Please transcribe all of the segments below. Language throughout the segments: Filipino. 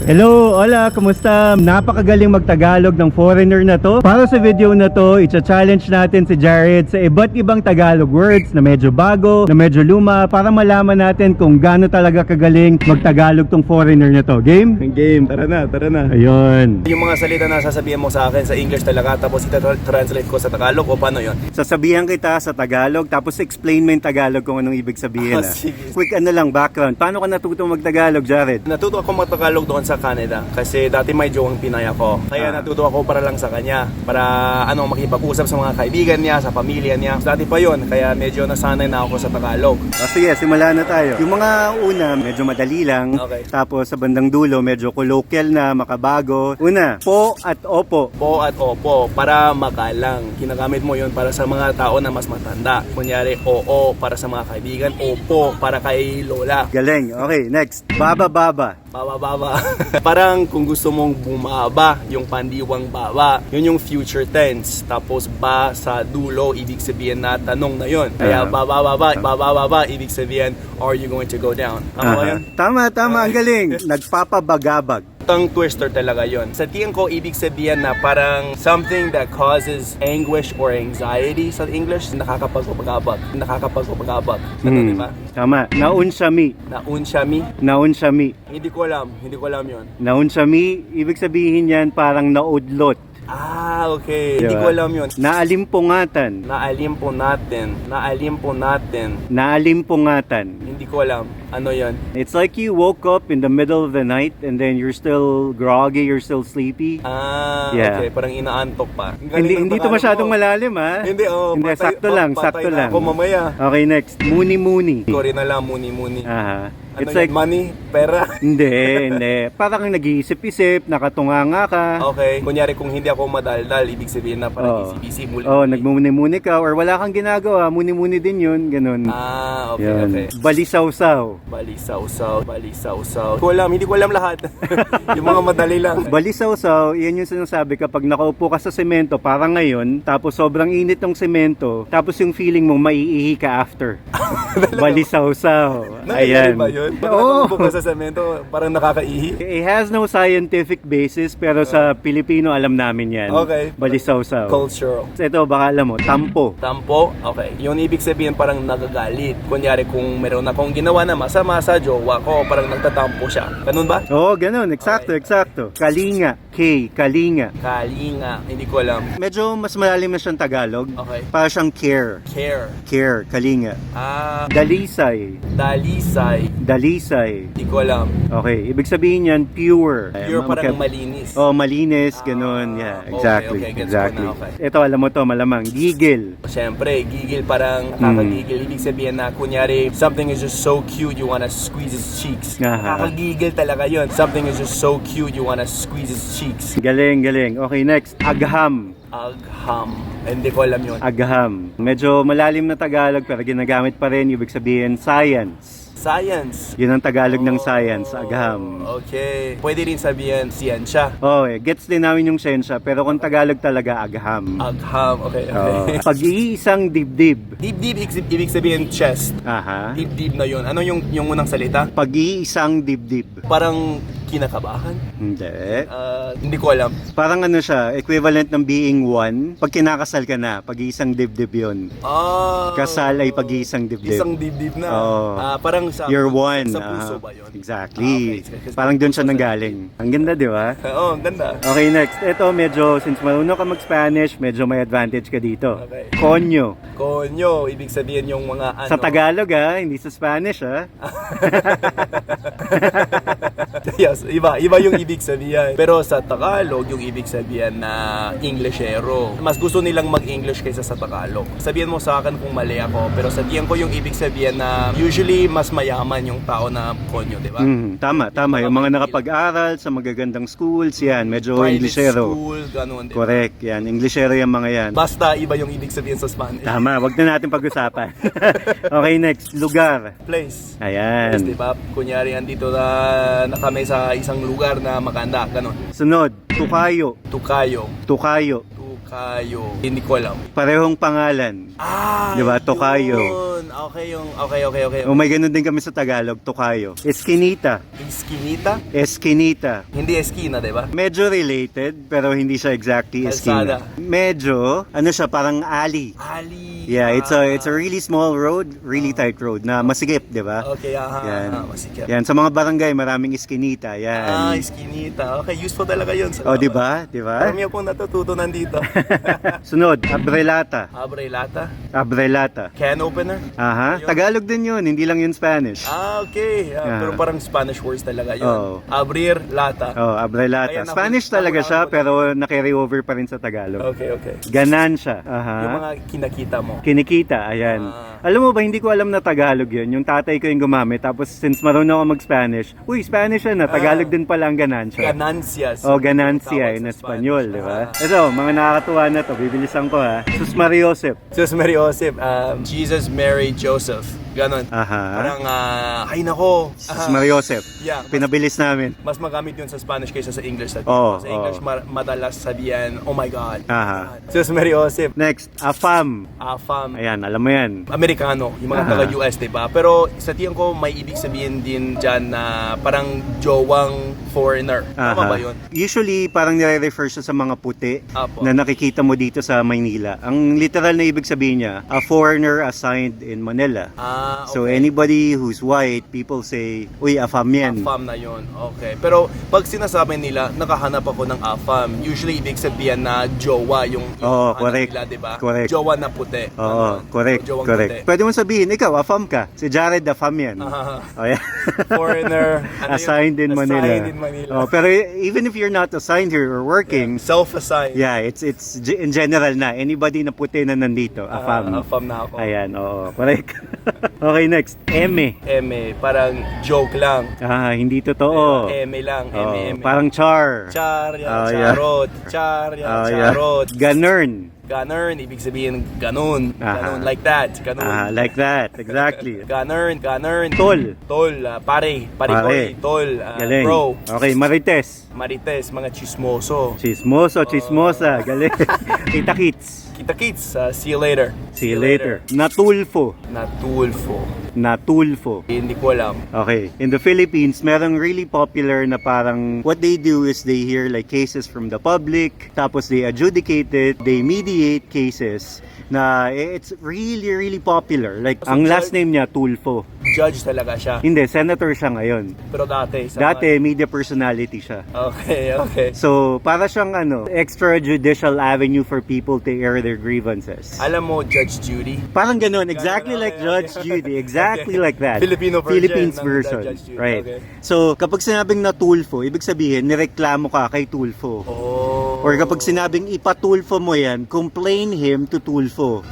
Hello, hola, kumusta? Napakagaling magtagalog ng foreigner na to. Para sa video na to, i-challenge natin si Jared sa iba't ibang Tagalog words na medyo bago, na medyo luma, para malaman natin kung gaano talaga kagaling magtagalog tong foreigner na to. Game? Game, tara na, tara na. Ayun. Yung mga salita na sasabihin mo sa akin sa English talaga, tapos ita-translate ko sa Tagalog o paano yun? Sasabihan kita sa Tagalog, tapos explain mo yung Tagalog kung anong ibig sabihin. Sige. Quick ano lang, background. Paano ka natuto magtagalog, Jared? Natuto ako magtagalog doon sa Canada kasi dati may jowang Pinay ako. Kaya natuto ako para lang sa kanya. Para makipag-usap sa mga kaibigan niya, sa pamilya niya. Dati pa yon, kaya medyo nasanay na ako sa Tagalog. Sige, simula na tayo. Yung mga una, medyo madali lang. Okay. Tapos sa bandang dulo, medyo colloquial na, makabago. Una, po at opo. Po at opo, para makalang. Ginagamit mo yon para sa mga tao na mas matanda. Kunyari, oo para sa mga kaibigan, opo para kay lola. Galing. Okay, next. Baba. Baba. Parang kung gusto mong bumaba, yung pandiwang baba, yun yung future tense. Tapos ba sa dulo, ibig sabihin na tanong na yun. Kaya baba, ibig sabihin, are you going to go down? Tama ba yun? Tama. Ang galing. Nagpapabagabag. Tongue twister talaga yon. Sa tingin ko, ibig sabihin na parang something that causes anguish or anxiety sa English, nakakapagpapagabag. Di ba? Tama. Naunsami. Naunsyami. Hindi ko alam yon. Naunsami, ibig sabihin yan parang naudlot. Okay. Diba? Hindi ko alam yun. Naalimpungatan. Naalimpungatan. Hindi ko alam. Ano yon? It's like you woke up in the middle of the night and then you're still groggy, you're still sleepy. Yeah. Okay. Parang inaantok pa. Hindi to masyadong malalim, ha? Hindi, sakto lang. Ako mamaya. Okay, next. Muni. Ko rin alam, muni. Aha. Ano It's like, money? Pera? hindi. Parang nag-iisip-isip, nakatunganga ka. Okay. Kunyari kung hindi ako madaldal, ibig sabihin na parang busy, muli. Nagmumuni-muni ka or wala kang ginagawa, muni-muni din yun, ganun. Okay, Yan. okay. Balisaw-saw. Hindi ko alam lahat. Yung mga madali lang. Balisaw-saw, yan yung sinasabi kapag nakaupo ka sa semento, parang ngayon, tapos sobrang init ng semento, tapos yung feeling mo maiihi ka after. Balisaw-saw. Ayan. Ba yun? Pag nakaupo ka sa semento, parang nakakaihi. It has no scientific basis, pero sa Pilipino alam namin yan. Okay. Balisaw-saw. Cultural. Ito, baka alam mo, tampo. Tampo? Okay. Yun ibig sabihin parang nagagalit. Kunyari kung meron akong ginawa na masama sa jowa ko, parang nagtatampo siya. Ganun ba? Oo, ganun. Eksakto. Kalinga. Kalinga. Hindi ko alam. Medyo mas malalim na siyang Tagalog. Okay. Para siyang care. Kalinga. Dalisay. Hindi ko alam. Okay, ibig sabihin yan, pure. Parang malinis. Malinis, ganun. Yeah, exactly. Okay, gets exactly. ko na, okay. Ito, alam mo to, malamang. Gigil. Siyempre, gigil parang nakakagigil. Ibig sabihin na, kunyari, something is just so cute, you wanna squeeze his cheeks. Nakakagigil talaga yun. Something is just so cute, you wanna squeeze his cheeks. Galing. Okay, next. Agham. Hindi ko alam yun. Agham. Medyo malalim na Tagalog, pero ginagamit pa rin. Ibig sabihin, science. Yun ang Tagalog ng science, agham. Okay. Pwede rin sabihin siyensya. Gets din namin yung siyensya, pero kung Tagalog talaga, agham. Okay. Pag-iisang dibdib. Dibdib, ibig sabihin chest. Aha. Dibdib na yun. Ano yung unang salita? Pag-iisang dibdib. Parang kinakabahan? Hindi ko alam. Parang ano siya, equivalent ng being one. Pag kinakasal ka na, pag-iisang dibdib yun. Kasal ay pag-iisang dibdib. Isang dibdib na. Parang sa You're one. Sa puso ba yun? Exactly. Parang doon siya nanggaling. Ang ganda, di ba? Oo, ang ganda. Okay, next. Ito, medyo, since marunong ka mag-Spanish, medyo may advantage ka dito. Okay. Konyo. Ibig sabihin yung mga ano. Sa Tagalog, hindi sa Spanish, Yes, iba yung ibig sabihin. Pero sa Tagalog, yung ibig sabihin na Englishero. Mas gusto nilang mag-English kaysa sa Tagalog. Sabihin mo sa akin kung mali ako, pero sabihin ko yung ibig sabihin na usually mas mayaman yung tao na konyo, di ba? Tama. Yung mga nakapag-aral sa magagandang schools, yan, medyo Private Englishero. school, ganun, diba? Correct, yan. Englishero yung mga yan. Basta iba yung ibig sabihin sa Spanish. Tama, wag na natin pag-usapan. Okay, next. Lugar. Place. Ayan. Yes, diba? Kunyari, andito na kami sa isang lugar na maganda, ganun. Sunod. Tukayo. Tukayo. Tokayo. Hindi ko alam. Parehong pangalan. Ah, Di ba? Tokayo. yun. Okay. O may ganun din kami sa Tagalog, Tokayo. Eskinita. Eskinita? Eskinita. Hindi Eskina, di ba? Medyo related, pero hindi siya exactly Kalsada. Esquina. Medyo, ano siya, parang alley. Ali. Yeah, it's a really small road, really tight road na masikip, di ba? Okay, Yan. Masikip. Yan, sa mga barangay, maraming eskinita. Yan. Eskinita. Okay, useful talaga yun. O, di ba? Di ba? Marami akong natututo nandito. Sunod, abrelata. Abrelata. Abrelata. Can opener. Aha, Ayun. Tagalog din yun, hindi lang yun Spanish. Okay. Pero parang Spanish words talaga yun. Oo. Abrir lata. Oh, abrelata. Ayan, Spanish talaga siya, pero na-carry over pa rin sa Tagalog. Okay. Ganansya. Aha. Yung mga kinakita mo. Kinikita, ayan. Alam mo ba, hindi ko alam na Tagalog yun. Yung tatay ko yung gumamit. Tapos, since marunong ako mag-Spanish, uy, Spanish yan na. Tagalog din pala ang ganansya. Ganancias. O, ganancia in Espanyol, di ba? Ito, mga nakakatuwa na to. Bibilisan ko ha. Sus Mariosep. Jesus, Mary, Joseph. Jesus, Mary, Joseph. Ganon. Aha. Parang, ay nako. Sus Mariosep. Yeah. Pinabilis namin. Mas magamit yun sa Spanish kaysa sa English. Oo, Sa English, madalas sabihan, oh my God. Aha. Jesus, Mary, Joseph. Next, afam. Afam. Ayan, alam mo yan. Amerikano, yung mga Aha. taga-US, diba? Pero sa tingin ko, may ibig sabihin din dyan na parang jowang foreigner. Tama ba yun? Usually, parang nire-refer siya sa mga puti Apo. na nakikita mo dito sa Maynila. Ang literal na ibig sabihin niya, a foreigner assigned in Manila. Ah, So anybody who's white, people say, uy, afam yan. AFAM na yun. Okay. Pero pag sinasabi nila, nakahanap ako ng AFAM, usually ibig sabihin na jowa yung Oo, hanap correct. nila, diba? Correct. Jowa na puti. Oo, Ganon. correct, Jowang correct. puti. Pwede mo sabihin, ikaw, afam ka. Si Jared, afam yan. Ah, Oh, yeah. foreigner. Ano yun? Assigned in Manila. Assigned in Manila. Oh, pero even if you're not assigned here or working, Self-assigned. yeah, it's in general na. Anybody na puti na nandito, afam. AFAM na ako. Ayan, oo, correct. Okay, next. Eme. Eme, parang joke lang. Hindi totoo. Eme lang. Oh, Eme. parang char. Char, yan, Oh, yeah. charot. Char, yan, Oh, yeah. charot. Ganern. Ganern, ibig sabihin ganun. Aha. Ganun, like that. Ganun. Like that, exactly. Ganern. Tol. Tol, pare. Pare. Tol, Galing. bro. Okay, Marites. Marites, mga chismoso. Chismoso, chismosa. Galing. Kita kits. Kita kids, see you later. See you later. Natulfo. Natulfo. Natulfo. Hindi ko alam. Okay. In the Philippines, merong really popular na parang what they do is they hear like cases from the public, tapos they adjudicate it, they mediate cases na it's really, really popular. Like, So, ang last name niya, Tulfo. Judge talaga siya. Hindi, senator siya ngayon. Pero dati. sa Dati, media personality siya. Okay. So, para siyang extrajudicial avenue for people to air their grievances. Alam mo, Judge Judy? Parang ganun, exactly Ganun, like okay, Judge okay. Judy, exactly Okay. like that. Filipino version Philippines ng version. Judge Judy, Right. okay. So, kapag sinabing natulfo, ibig sabihin, nireklamo ka kay Tulfo. Oh. Or kapag sinabing ipatulfo mo yan, complain him to Tulfo.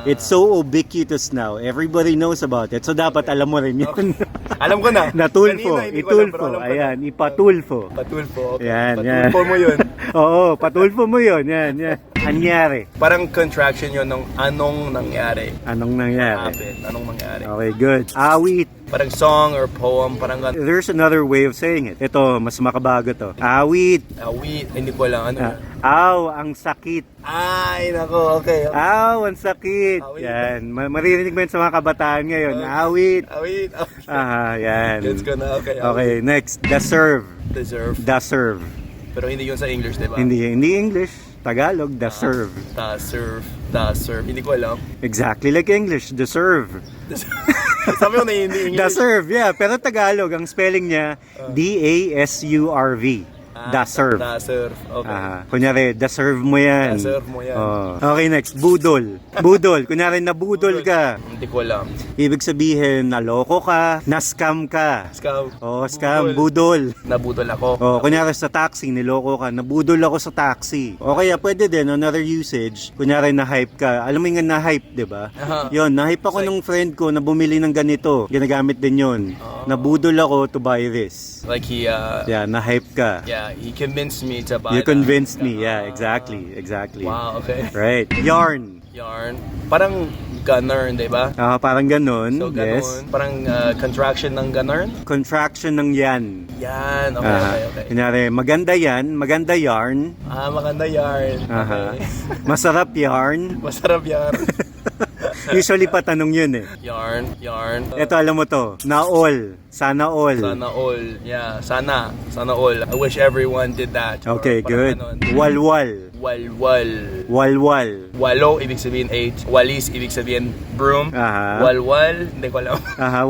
It's so ubiquitous now. Everybody knows about it. So, dapat alam mo rin yun. Alam ko na. Natulfo, Kanina, hindi ko alam, pero itulfo. alam ko na. Ayan, ipatulfo. Patulfo. Okay. Yan, Patulfo mo yun. Oo, patulfo mo yun. Yan. Anyari. Parang contraction yun ng anong nangyari. Anong nangyari? Happen. Anong nangyari. Okay, good. Awit. Parang song or poem. Parang ganun. There's another way of saying it. Ito, mas makabago to. Awit. Awit. Hindi ko alam. Ano? Aw, ang sakit. Ay, nako. Okay. Aw, ang sakit. Awit. Yan. Maririnig mo yun sa mga kabataan ngayon. Awit. Awit. Okay. Yan. Gets ko na. Okay. Okay, next. Deserve. Deserve. Deserve. Pero hindi yun sa English, di ba? Hindi English. Tagalog, deserve. Deserve. Deserve. Hindi ko alam. Exactly like English, deserve. Sabi ko na hindi English. Deserve, yeah. Pero Tagalog, ang spelling niya, D-A-S-U-R-V. Deserve. Deserve. Okay. Kunyari, deserve mo yan. Deserve mo yan. Okay, next. Budol. Budol. Kunyari, nabudol ka. Hindi ko alam. Ibig sabihin, naloko ka, na-scam ka. Scam. Scam, budol. Nabudol ako. Kunyari sa taxi, niloko ka, nabudol ako sa taxi. O kaya pwede din, another usage, kunyari na-hype ka. Alam mo yung na-hype, di ba? Yun, na-hype ako ng friend ko na bumili ng ganito. Ginagamit din yun. Nabudol ako to buy this. Like he, Yeah, na-hype ka. yeah, he convinced me to buy You that. convinced me. Yeah, exactly. Wow, okay. Right. Yarn. Yarn. Parang gunner, di ba? Parang ganun. So, ganun. Yes. Parang contraction ng gunner. Contraction ng yan. Yan, okay. Kunyari, maganda yan, maganda yarn. Maganda yarn. Aha. Okay. Masarap yarn. Masarap yarn. Usually patanong yun eh. Yarn. Ito alam mo to, naol. Sana all. Sana all. Yeah, sana all. I wish everyone did that. Okay, Or good. parang Walwal. Walwal. Walwal. Walo, ibig sabihin 8. Walis, ibig sabihin broom. Aha. Walwal, hindi ko alam.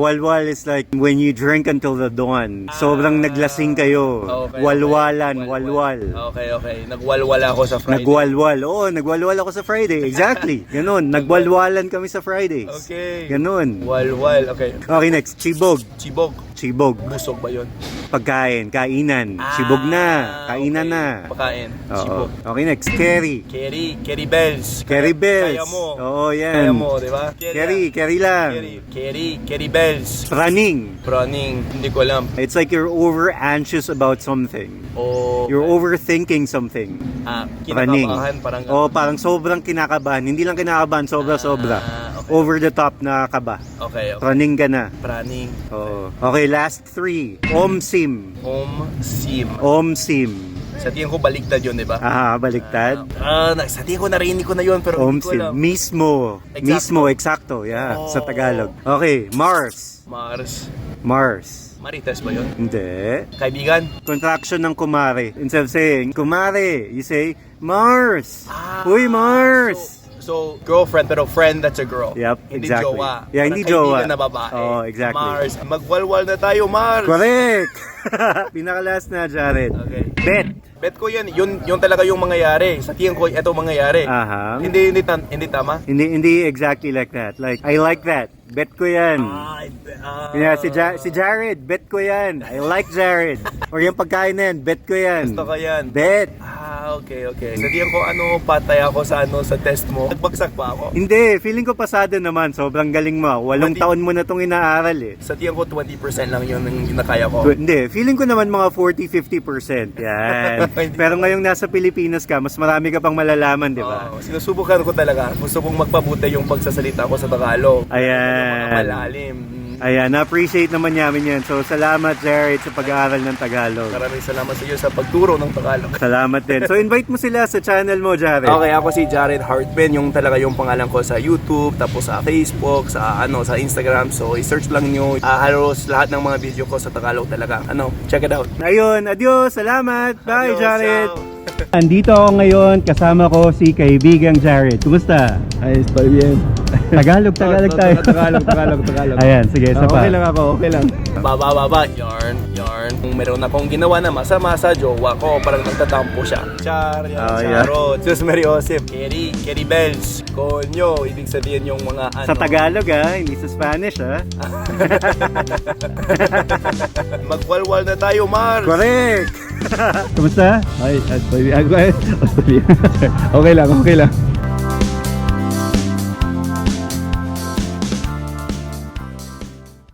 Walwal is like when you drink until the dawn. Sobrang naglasing kayo. Okay, Walwalan, okay. walwal. Okay. Nagwalwala ako sa Friday. Nagwalwal. Oo, nagwalwal ako sa Friday. Exactly. Ganun. Nagwalwalan kami sa Fridays. Okay. Ganun. Walwal, okay. Okay, next. Chibog. Chibog. Chibog. Busog ba yun? Pagkain. Kainan. Chibog na. Kainan okay. na. Pagkain. Oo. Chibog. Okay, next. Carry. Carry bells. Carry bells. Kaya mo. Oo, yan. Kaya mo, di ba? Carry lang. Carry bells. Running. Running, hindi ko alam. It's like you're over anxious about something. O, You're overthinking something. Running. kinakabahan, parang Parang sobrang kinakabahan. Hindi lang kinakabahan, sobra-sobra. okay. Over the top na kaba. Okay. Running ka na. Running. Oo. Okay, last 3. Omsim. Sim. Omsim. Sa tingin ko baliktad yun, di ba? Baliktad. Sa tingin ko narinig ko na yun, pero hindi ko Omsim. alam. Mismo. Exacto. Mismo, eksakto. Yeah, sa Tagalog. Okay, Mars. Mars. Marites ba yun? Hindi. Kaibigan? Contraction ng kumare. Instead of saying, kumare, you say, Mars. Uy, Ah, Mars. So, girlfriend, pero friend that's a girl. Yep, Hindi exactly. jowa. Yeah, Parang hindi jowa. kaibigan na babae. Oo, exactly. Mars. Magwalwal na tayo, Mars. Correct! Pinaka-last na, Jared. Okay. Bet ko yan. Yun talaga yung mangyayari. Sa tingin ko, ito mangyayari. Aha. Hindi tama? Hindi exactly like that. Like, I like that. Bet ko yan. Yeah, si Jared, bet ko yan. I like Jared. Or yung pagkain na yan, bet ko yan. Gusto ko yan. Bet. Okay. Sa tingin ko, patay ako sa test mo. Nagbagsak pa ako. Hindi, feeling ko pasado naman. Sobrang galing mo. 8 taon mo na itong inaaral eh. Sa tingin ko, 20% lang yun ang nakaya ko. Hindi, feeling ko naman mga 40-50%. Yan. Pero ngayong nasa Pilipinas ka, mas marami ka pang malalaman, di ba? Sinusubukan ko talaga. Gusto kong magpabuti yung pagsasalita ko sa Tagalog. Ayan. Mga malalim. Ayan, na-appreciate naman namin yan. So, salamat Jared sa pag-aaral ng Tagalog. Maraming salamat sa iyo sa pagturo ng Tagalog. Salamat din. So, invite mo sila sa channel mo, Jared. Okay, ako si Jared Hartman, yung talaga yung pangalan ko sa YouTube, tapos sa Facebook, sa sa Instagram. So, i-search lang nyo. Halos lahat ng mga video ko sa Tagalog talaga. Check it out. Ayun, adios, salamat. Bye, Adios, Jared. ciao. Andito ako ngayon, kasama ko si kaibigang Jared. Kumusta? Ay, estoy bien. Tagalog tayo. Tagalog. Ayan, sige, isa pa. Okay lang ako, okay lang. Baba, yarn. Kung meron akong ginawa na masama sa jowa ko, parang nagtatampo siya. Charot. Sus Mariosip. Carry bells. Konyo, ibig sabihin yung mga Sa Tagalog hindi sa Spanish Magwalwal na tayo, Mars. Correct! Kumusta? Ay, estoy bien. Okay lang.